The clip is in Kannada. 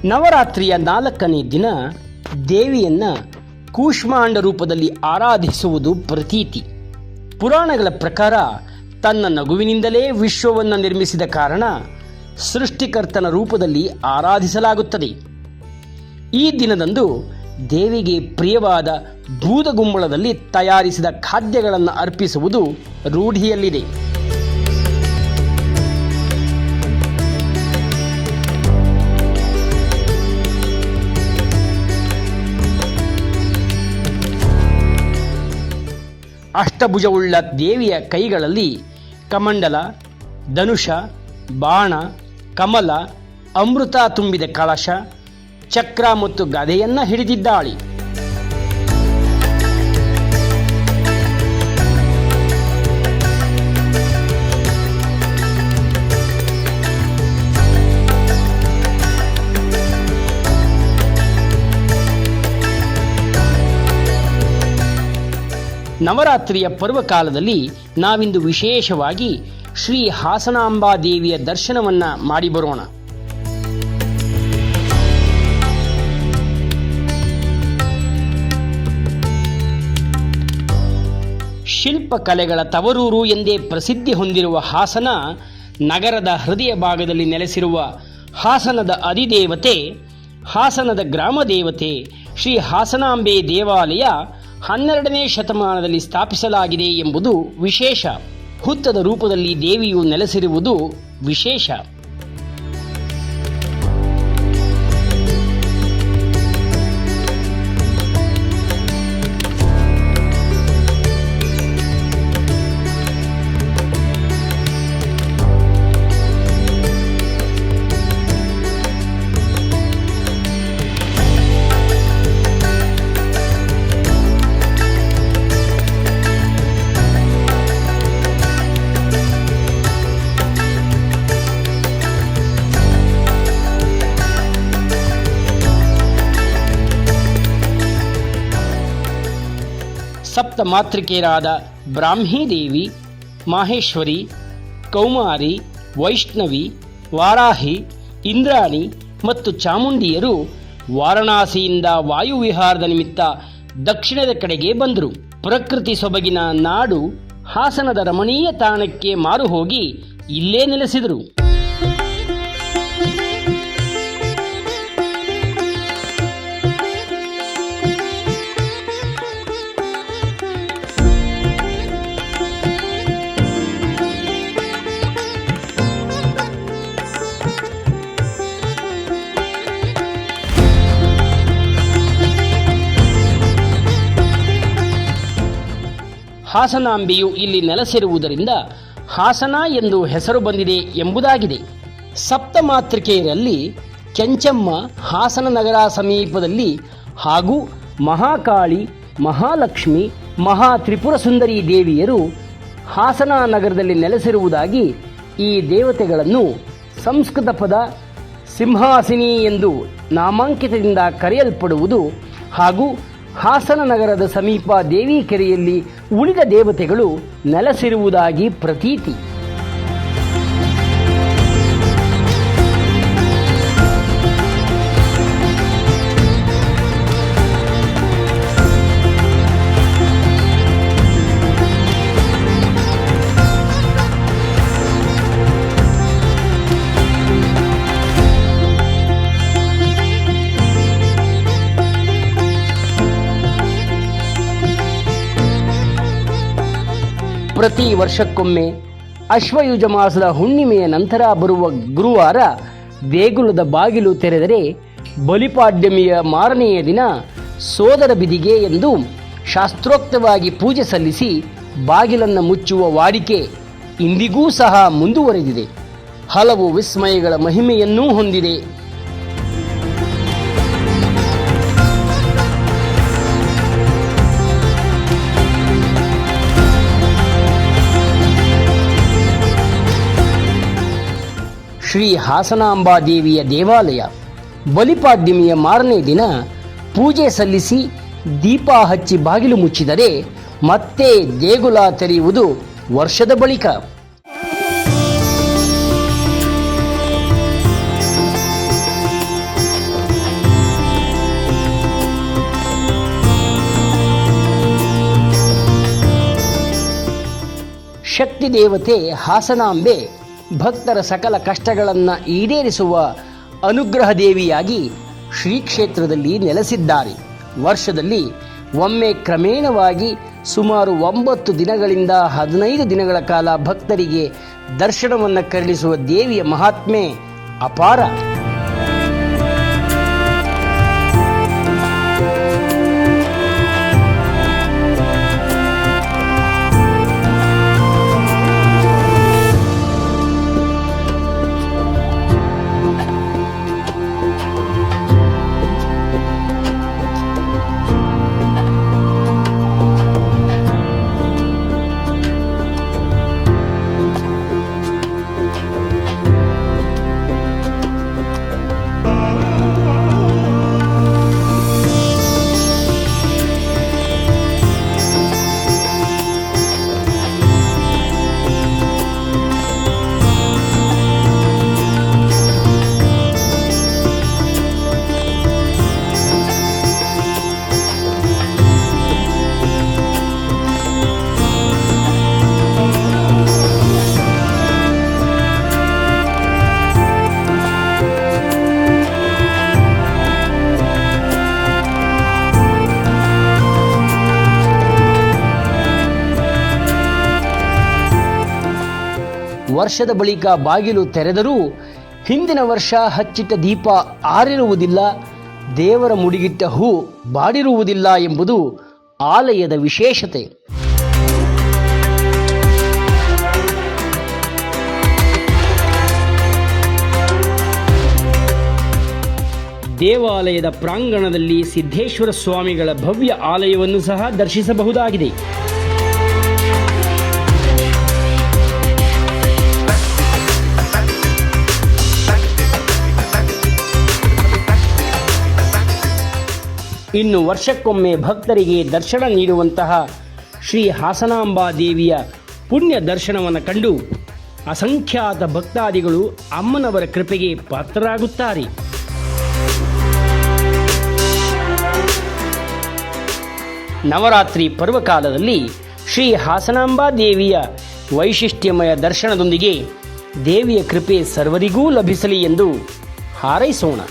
ನವರಾತ್ರಿಯ 4ನೇ ದಿನ ದೇವಿಯನ್ನು ಕೂಷ್ಮಾಂಡ ರೂಪದಲ್ಲಿ ಆರಾಧಿಸುವುದು ಪ್ರತೀತಿ. ಪುರಾಣಗಳ ಪ್ರಕಾರ ತನ್ನ ನಗುವಿನಿಂದಲೇ ವಿಶ್ವವನ್ನು ನಿರ್ಮಿಸಿದ ಕಾರಣ ಸೃಷ್ಟಿಕರ್ತನ ರೂಪದಲ್ಲಿ ಆರಾಧಿಸಲಾಗುತ್ತದೆ. ಈ ದಿನದಂದು ದೇವಿಗೆ ಪ್ರಿಯವಾದ ಬೂದಗುಂಬಳದಲ್ಲಿ ತಯಾರಿಸಿದ ಖಾದ್ಯಗಳನ್ನು ಅರ್ಪಿಸುವುದು ರೂಢಿಯಲ್ಲಿದೆ. ಅಷ್ಟಭುಜವುಳ್ಳ ದೇವಿಯ ಕೈಗಳಲ್ಲಿ ಕಮಂಡಲ, ಧನುಷ, ಬಾಣ, ಕಮಲ, ಅಮೃತ ತುಂಬಿದ ಕಳಶ, ಚಕ್ರ ಮತ್ತು ಗದೆಯನ್ನು ಹಿಡಿದಿದ್ದಾಳೆ. ನವರಾತ್ರಿಯ ಪರ್ವಕಾಲದಲ್ಲಿ ನಾವಿಂದು ವಿಶೇಷವಾಗಿ ಶ್ರೀ ಹಾಸನಾಂಬಾ ದೇವಿಯ ದರ್ಶನವನ್ನು ಮಾಡಿ ಬರೋಣ. ಶಿಲ್ಪಕಲೆಗಳ ತವರೂರು ಎಂದೇ ಪ್ರಸಿದ್ಧಿ ಹೊಂದಿರುವ ಹಾಸನ ನಗರದ ಹೃದಯ ಭಾಗದಲ್ಲಿ ನೆಲೆಸಿರುವ ಹಾಸನದ ಅಧಿದೇವತೆ, ಹಾಸನದ ಗ್ರಾಮ ದೇವತೆ ಶ್ರೀ ಹಾಸನಾಂಬೆ ದೇವಾಲಯ 12ನೇ ಶತಮಾನದಲ್ಲಿ ಸ್ಥಾಪಿಸಲಾಗಿದೆ ಎಂಬುದು ವಿಶೇಷ. ಹುತ್ತದ ರೂಪದಲ್ಲಿ ದೇವಿಯು ನೆಲೆಸಿರುವುದು ವಿಶೇಷ. ಸಪ್ತ ಮಾತೃಕೆಯರಾದ ಬ್ರಾಹ್ಮೀ ದೇವಿ, ಮಾಹೇಶ್ವರಿ, ಕೌಮಾರಿ, ವೈಷ್ಣವಿ, ವಾರಾಹಿ, ಇಂದ್ರಾಣಿ ಮತ್ತು ಚಾಮುಂಡಿಯರು ವಾರಣಾಸಿಯಿಂದ ವಾಯುವಿಹಾರದ ನಿಮಿತ್ತ ದಕ್ಷಿಣದ ಕಡೆಗೆ ಬಂದರು. ಪ್ರಕೃತಿ ಸೊಬಗಿನ ನಾಡು ಹಾಸನದ ರಮಣೀಯ ತಾಣಕ್ಕೆ ಮಾರು ಹೋಗಿ ಇಲ್ಲೇ ನೆಲೆಸಿದರು. ಹಾಸನಾಂಬೆಯು ಇಲ್ಲಿ ನೆಲೆಸಿರುವುದರಿಂದ ಹಾಸನ ಎಂದು ಹೆಸರು ಬಂದಿದೆ ಎಂಬುದಾಗಿದೆ. ಸಪ್ತಮಾತೃಕೆಯರಲ್ಲಿ ಕೆಂಚಮ್ಮ ಹಾಸನ ನಗರ ಸಮೀಪದಲ್ಲಿ ಹಾಗೂ ಮಹಾಕಾಳಿ, ಮಹಾಲಕ್ಷ್ಮಿ, ಮಹಾ ತ್ರಿಪುರ ಸುಂದರಿ ದೇವಿಯರು ಹಾಸನ ನಗರದಲ್ಲಿ ನೆಲೆಸಿರುವುದಾಗಿ ಈ ದೇವತೆಗಳನ್ನು ಸಂಸ್ಕೃತ ಪದ ಸಿಂಹಾಸಿನಿ ಎಂದು ನಾಮಾಂಕಿತದಿಂದ ಕರೆಯಲ್ಪಡುವುದು ಹಾಗೂ ಹಾಸನ ನಗರದ ಸಮೀಪ ದೇವಿಕೆರೆಯಲ್ಲಿ ಉಳಿದ ದೇವತೆಗಳು ನೆಲೆಸಿರುವುದಾಗಿ ಪ್ರತೀತಿ. ಪ್ರತಿ ವರ್ಷಕ್ಕೊಮ್ಮೆ ಅಶ್ವಯುಜ ಮಾಸದ ಹುಣ್ಣಿಮೆಯ ನಂತರ ಬರುವ ಗುರುವಾರ ದೇಗುಲದ ಬಾಗಿಲು ತೆರೆದರೆ ಬಲಿಪಾಡ್ಯಮಿಯ ಮಾರನೆಯ ದಿನ ಸೋದರ ಬಿದಿಗೆ ಎಂದು ಶಾಸ್ತ್ರೋಕ್ತವಾಗಿ ಪೂಜೆ ಸಲ್ಲಿಸಿ ಬಾಗಿಲನ್ನು ಮುಚ್ಚುವ ವಾಡಿಕೆ ಇಂದಿಗೂ ಸಹ ಮುಂದುವರೆದಿದೆ. ಹಲವು ವಿಸ್ಮಯಗಳ ಮಹಿಮೆಯನ್ನೂ ಹೊಂದಿದೆ. ಶ್ರೀ ಹಾಸನಾಂಬಾ ದೇವಿಯ ದೇವಾಲಯ ಬಲಿಪಾಡ್ಯಮಿಯ ಮಾರನೇ ದಿನ ಪೂಜೆ ಸಲ್ಲಿಸಿ ದೀಪ ಹಚ್ಚಿ ಬಾಗಿಲು ಮುಚ್ಚಿದರೆ ಮತ್ತೆ ದೇಗುಲ ತೆರೆಯುವುದು ವರ್ಷದ ಬಳಿಕ. ದೇವತೆ ಹಾಸನಾಂಬೆ ಭಕ್ತರ ಸಕಲ ಕಷ್ಟಗಳನ್ನು ಈಡೇರಿಸುವ ಅನುಗ್ರಹ ದೇವಿಯಾಗಿ ಶ್ರೀ ಕ್ಷೇತ್ರದಲ್ಲಿ ನೆಲೆಸಿದ್ದಾರೆ. ವರ್ಷದಲ್ಲಿ ಒಮ್ಮೆ ಕ್ರಮೇಣವಾಗಿ ಸುಮಾರು 9 ದಿನಗಳಿಂದ 15 ದಿನಗಳ ಕಾಲ ಭಕ್ತರಿಗೆ ದರ್ಶನವನ್ನು ಕರುಣಿಸುವ ದೇವಿಯ ಮಹಾತ್ಮೆ ಅಪಾರ. ವರ್ಷದ ಬಳಿಕ ಬಾಗಿಲು ತೆರೆದರೂ ಹಿಂದಿನ ವರ್ಷ ಹಚ್ಚಿಟ್ಟ ದೀಪ ಆರಿರುವುದಿಲ್ಲ, ದೇವರ ಮುಡಿಗಿಟ್ಟ ಹೂ ಬಾಡಿರುವುದಿಲ್ಲ ಎಂಬುದು ಆಲಯದ ವಿಶೇಷತೆ. ದೇವಾಲಯದ ಪ್ರಾಂಗಣದಲ್ಲಿ ಸಿದ್ದೇಶ್ವರ ಸ್ವಾಮಿಗಳ ಭವ್ಯ ಆಲಯವನ್ನು ಸಹ ದರ್ಶಿಸಬಹುದಾಗಿದೆ. ಇನ್ನು ವರ್ಷಕ್ಕೊಮ್ಮೆ ಭಕ್ತರಿಗೆ ದರ್ಶನ ನೀಡುವಂತಹ ಶ್ರೀ ಹಾಸನಾಂಬಾ ದೇವಿಯ ಪುಣ್ಯ ದರ್ಶನವನ್ನು ಕಂಡು ಅಸಂಖ್ಯಾತ ಭಕ್ತಾದಿಗಳು ಅಮ್ಮನವರ ಕೃಪೆಗೆ ಪಾತ್ರರಾಗುತ್ತಾರೆ. ನವರಾತ್ರಿ ಪರ್ವಕಾಲದಲ್ಲಿ ಶ್ರೀ ಹಾಸನಾಂಬಾ ದೇವಿಯ ವೈಶಿಷ್ಟ್ಯಮಯ ದರ್ಶನದೊಂದಿಗೆ ದೇವಿಯ ಕೃಪೆ ಸರ್ವರಿಗೂ ಲಭಿಸಲಿ ಎಂದು ಹಾರೈಸೋಣ.